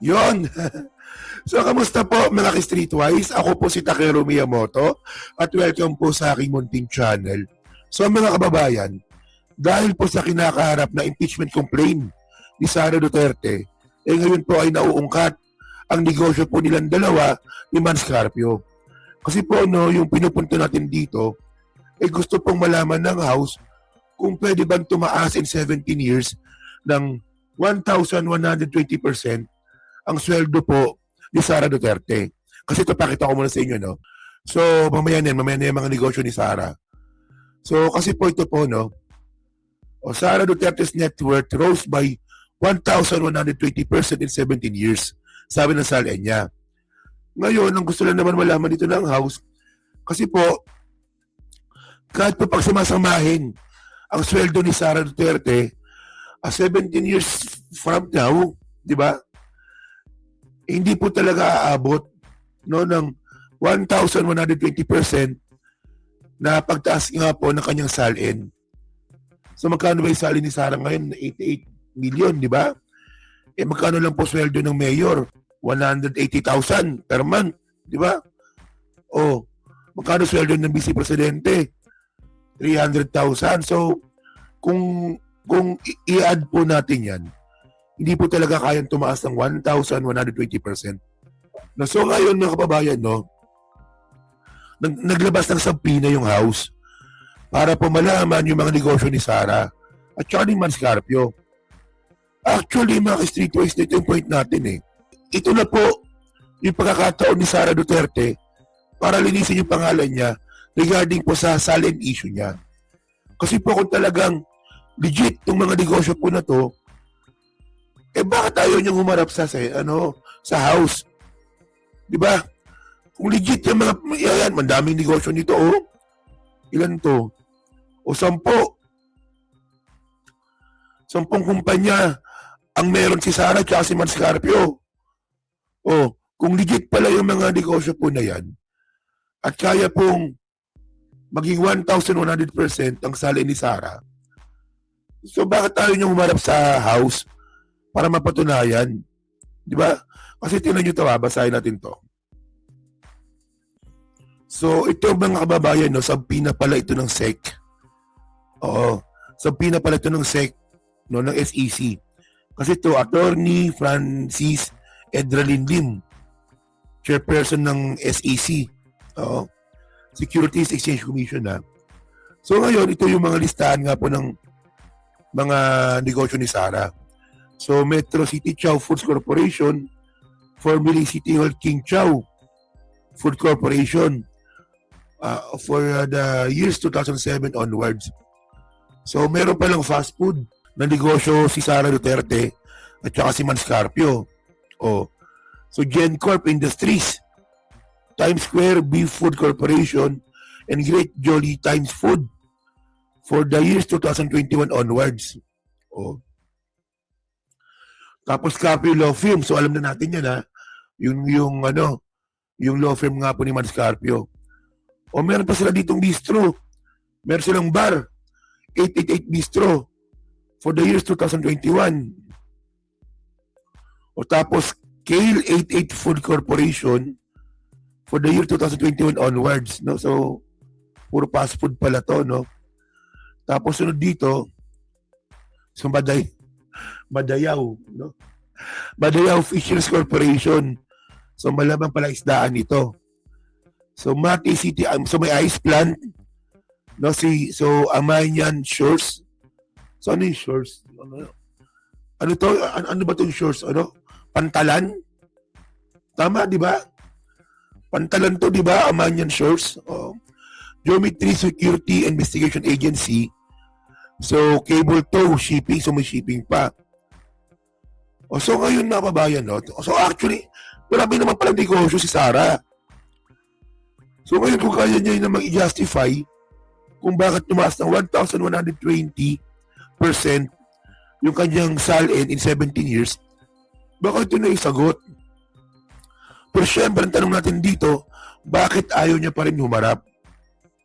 Yon. So, kamusta po mga ka-Streetwise? Ako po si Takeru Miyamoto at welcome po sa aking munting channel. So, mga kababayan, dahil po sa kinakaharap na impeachment complaint ni Sara Duterte, ngayon po ay nauungkat ang negosyo po nilang dalawa ni Man Scarpio. Kasi po, no, yung pinupunto natin dito, gusto pong malaman ng House kung pwede bang tumaas in 17 years ng 1,120% ang sweldo po ni Sara Duterte. Kasi ito, pakita ko muna sa inyo, no? So, mamaya na yung mga negosyo ni Sara. So, kasi po ito po, no? Sara Duterte's net worth rose by 1,120% in 17 years. Sabi ng salin niya. Ngayon, ang gusto lang naman malaman dito ng House, kasi po, kahit po pagsamasamahin ang sweldo ni Sara Duterte, 17 years from now, di ba? Hindi po talaga aabot, no, ng 1,120% na pagtaas nga po ng kanyang salin. So magkano ba yung salin ni Sara ngayon? 88 million, di ba? Magkano lang po sweldo ng mayor? 180,000 per month, di ba? O, magkano sweldo ng vice presidente? 300,000. So, kung i-add po natin yan, hindi po talaga kayang tumaas ng 1,120%. No, so ngayon mga kababayan, no, naglabas ng subpoena yung House para po malaman yung mga negosyo ni Sara at saka ni Man Scarpio. Actually, mga streetwise, ito yung point natin. Ito na po yung pagkakataon ni Sara Duterte para linisin yung pangalan niya regarding po sa salin issue niya. Kasi po kung talagang legit yung mga negosyo po na to, bakit ayaw niyang humarap sa House? Di ba? Kung legit yung mga, yan, mandaming negosyo nito, ilan to? 10. 10 kumpanya ang meron si Sara at si Man Scarpio. Kung legit pala yung mga negosyo po na yan, at kaya pong maging 1,100% ang salin ni Sara, so bakit ayaw niyang humarap sa House para mapatunayan? Di ba? Kasi tingnan nyo ito, basahin natin to. So, ito mga kababayan, no, subpoena pala ito ng SEC. Subpoena pala ito ng SEC, no, ng SEC. Kasi ito, Attorney Francis Edralin Lim, chairperson ng SEC. Securities Exchange Commission, ha. So, ngayon, ito yung mga listahan nga po ng mga negosyo ni Sara. So, Metro City Chow Foods Corporation, formerly City Hall King Chow Food Corporation, for the years 2007 onwards. So, meron palang fast food na negosyo si Sara Duterte at saka si Man Scarpio. So, GenCorp Industries, Times Square Beef Food Corporation, and Great Jolly Times Food for the years 2021 onwards. Tapos Scarpio Law Firm, so alam na natin yan, ha. Yung law firm nga po ni Man Scarpio. Meron pa sila ditong bistro. Meron silang bar, 888 Bistro for the years 2021. Tapos Kale 88 Food Corporation for the year 2021 onwards, no? So puro fast food pala to, no? Tapos sunod dito, so Madayaw, no? Madayaw Fisheries Corporation. So malamang pala isdaan ito. So Mati City, so may ice plant, no? So Amanian Shores. So ano yung shores? Ano to? Ano ba itong shores? Pantalan? Tama, di ba? Pantalan to, di ba? Amanian Shores. Geometry Security Investigation Agency. So, cable tow, shipping. So, may shipping pa. So, ngayon na kababayan, no? So, actually, marami naman palang negosyo si Sara. So, ngayon kung kaya niya naman i-justify kung bakit tumaas ng 1,120% yung kanyang salin in 17 years, baka ito na isagot. Pero syempre, ang tanong natin dito, bakit ayaw niya pa rin humarap?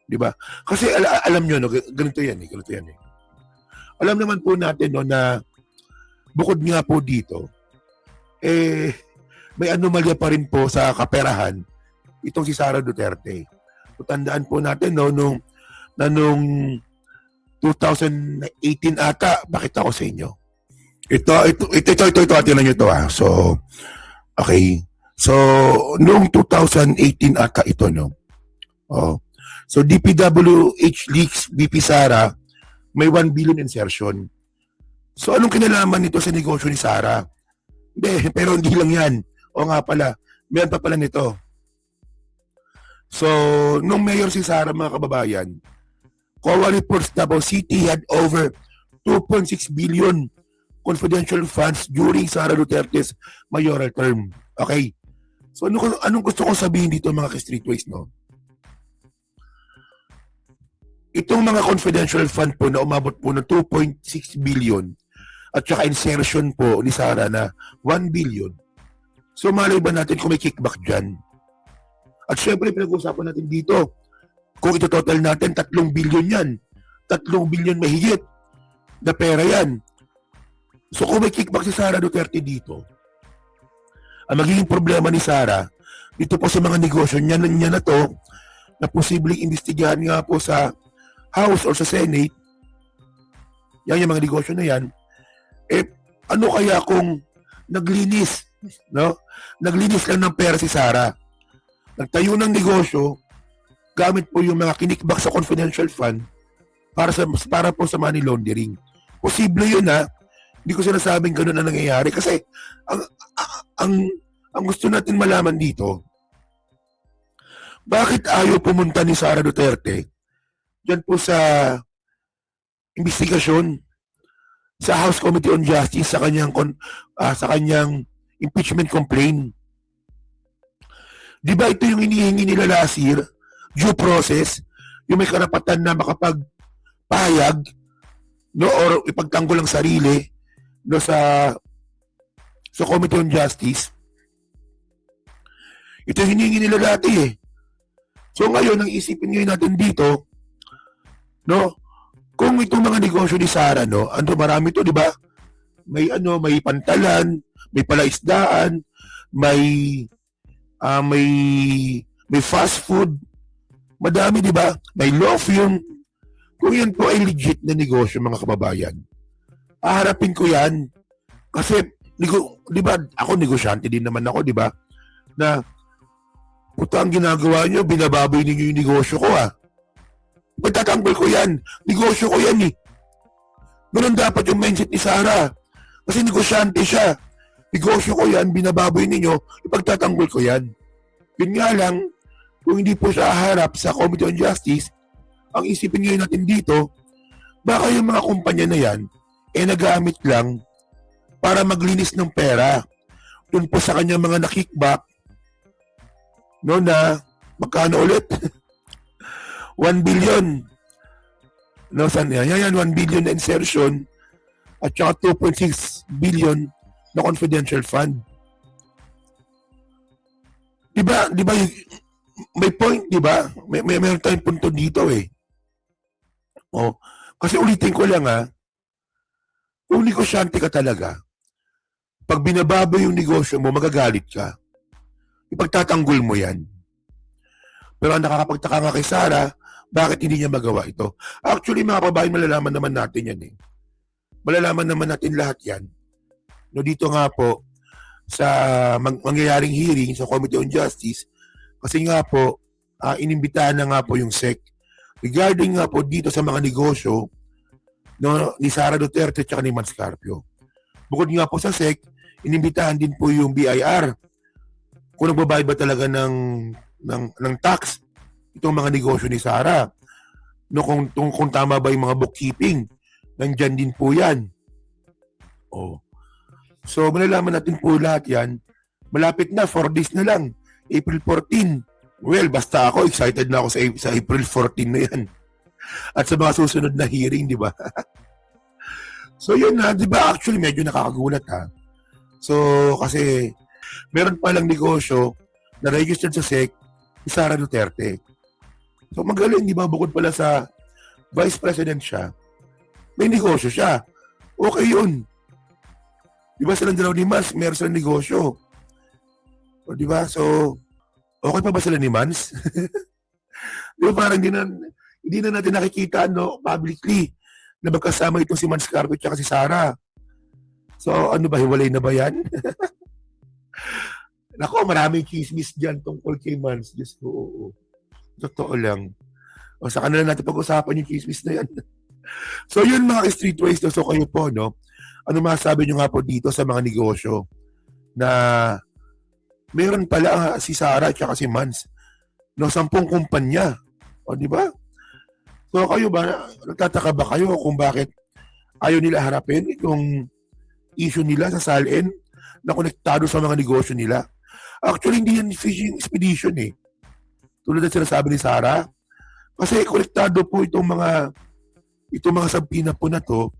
Di ba? Kasi alam nyo, no, ganito yan eh. Alam naman po natin, no, na bukod nga po dito, eh, may anomalya pa rin po sa kaperahan itong si Sara Duterte. So, tandaan po natin, no, nung 2018 ata, pakita ko sa inyo. Ito, atinan nyo ito So, okay. So, noong 2018 ata ito, no? Oh. So, DPWH leaks, BP Sara, may 1 billion insertion. So, anong kinalaman nito sa negosyo ni Sara? Hindi, pero hindi lang yan. O nga pala, meron pa pala nito. So, nung mayor si Sara, mga kababayan, COA reports Davao City had over 2.6 billion confidential funds during Sara Duterte's mayoral term. Okay? So, anong gusto ko sabihin dito, mga ka-streetways, no? Itong mga confidential fund po na umabot po ng 2.6 billion at saka insertion po ni Sara na 1 billion. So, malay ba natin kung may kickback dyan? At syempre, pinag-usapan natin dito, kung ito total natin, 3 billion yan. 3 billion mahigit na pera yan. So, kung may kickback si Sara Duterte dito, ang magiging problema ni Sara, dito po sa mga negosyo niya na to, na posibleng imbestigahan nga po sa House or sa Senate, yan yung mga negosyo na yan, ano kaya kung naglinis, no? Naglinis lang ng pera si Sara. Nagtayo ng negosyo, gamit po yung mga kinikbak sa confidential fund para po sa money laundering. Posible yun Hindi ko sinasabing gano'n na nangyayari kasi ang gusto natin malaman dito, bakit ayaw pumunta ni Sara Duterte dyan po sa investigasyon sa House Committee on Justice sa kanyang impeachment complaint. Di ba ito yung hinihingi nila last year, due process, yung may karapatan na makapagpahayag, no, or ipagtanggol ang sarili, no, sa Committee on Justice. Ito yung hinihingi nila dati So ngayon, ang isipin ngayon natin dito, no, kung itong mga negosyo ni Sara, no, marami to, di ba? May pantalan, may palaisdaan, may fast food, madami, di ba? May law firm. Kung yan po ay legit na negosyo, mga kababayan, haharapin ko yan. Kasi, di ba, ako negosyante din naman ako, di ba? Na, puta, ang ginagawa nyo, binababoy ninyo yung negosyo ko, Pagtatanggol ko yan. Negosyo ko yan, Ganun dapat yung mindset ni Sara. Kasi negosyante siya. Negosyo ko yan, binababoy ninyo, ipagtatanggol ko yan. Yun nga lang, kung hindi po siya haharap sa Committee on Justice, ang isipin ngayon natin dito, baka yung mga kumpanya na yan, nagamit lang para maglinis ng pera. Doon po sa kanya mga nakickback, no, na magkano ulit? 1 billion. No, saan yan? Yan, 1 billion na insertion at saka 2.6 billion na confidential fund. Diba, may point, diba? Meron tayong punto dito kasi ulitin ko lang kung negosyante ka talaga, pag binababo yung negosyo mo, magagalit ka. Ipagtatanggol mo yan. Pero ang nakakapagtaka nga kay Sara, bakit hindi niya magawa ito? Actually, mga kababayan, malalaman naman natin yan Malalaman naman natin lahat yan. No, dito nga po, sa mangyayaring hearing sa Committee on Justice, kasi nga po, inimbitahan na nga po yung SEC. Regarding nga po dito sa mga negosyo, no, ni Sara Duterte at ni Mans Carpio. Bukod nga po sa SEC, inimbitahan din po yung BIR. Kung nagbabayad ba talaga ng tax itong mga negosyo ni Sara, no, kung tama ba yung mga bookkeeping, nandyan din po yan. So malalaman natin po lahat yan. Malapit na, 4 days na lang, April 14. Well, basta ako, excited na ako sa April 14 na yan. At sa mga susunod na hearing, di ba? So yun di ba, actually medyo nakakagulat So kasi meron palang negosyo na registered sa SEC si Sara Duterte. So magaling, di ba, bukod pala sa Vice President siya, may negosyo siya. Okay yun. Di ba silang dalawa ni Mans, meron silang negosyo. O di ba? So, okay pa ba sila ni Mans? Di ba parang hindi na natin nakikita, no, publicly na magkasama itong si Mans Carpio at si Sara. So, ano ba, hiwalay na ba yan? Nako, maraming chismis dyan tungkol kay Mans. Diyos ko, oo. Totoo lang. O, sa kanila natin pag-usapan yung chismis na yan. So, yun mga streetwise, no? So, kayo po, no? Ano masasabi nyo nga po dito sa mga negosyo na meron pala si Sara at si Mans, no, 10 kumpanya. O, di ba? So, kayo ba, nagtataka ba kayo kung bakit ayaw nila harapin itong issue nila sa SALN na konektado sa mga negosyo nila? Actually, hindi yan fishing expedition eh. Tulad na sinasabi ni Sara. Kasi konektado po itong mga sabpina po na to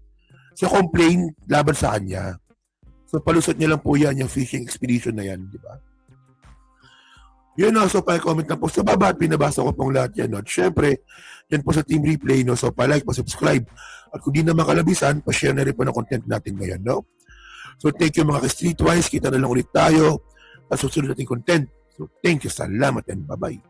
sa complaint laban sa kanya. So, palusot niya lang po yan, yung fishing expedition na yan, di ba? Yun no, so pa-comment na po sa baba at pinabasa ko pong lahat yan. No? At syempre, yan po sa Team Replay, no? So pa-like, pa-subscribe. At kung di na makalabisan, pa-share na rin po ng content natin ngayon, no? So thank you mga ka-streetwise. Kita na lang ulit tayo sa susunod nating content. So thank you, salamat and bye-bye.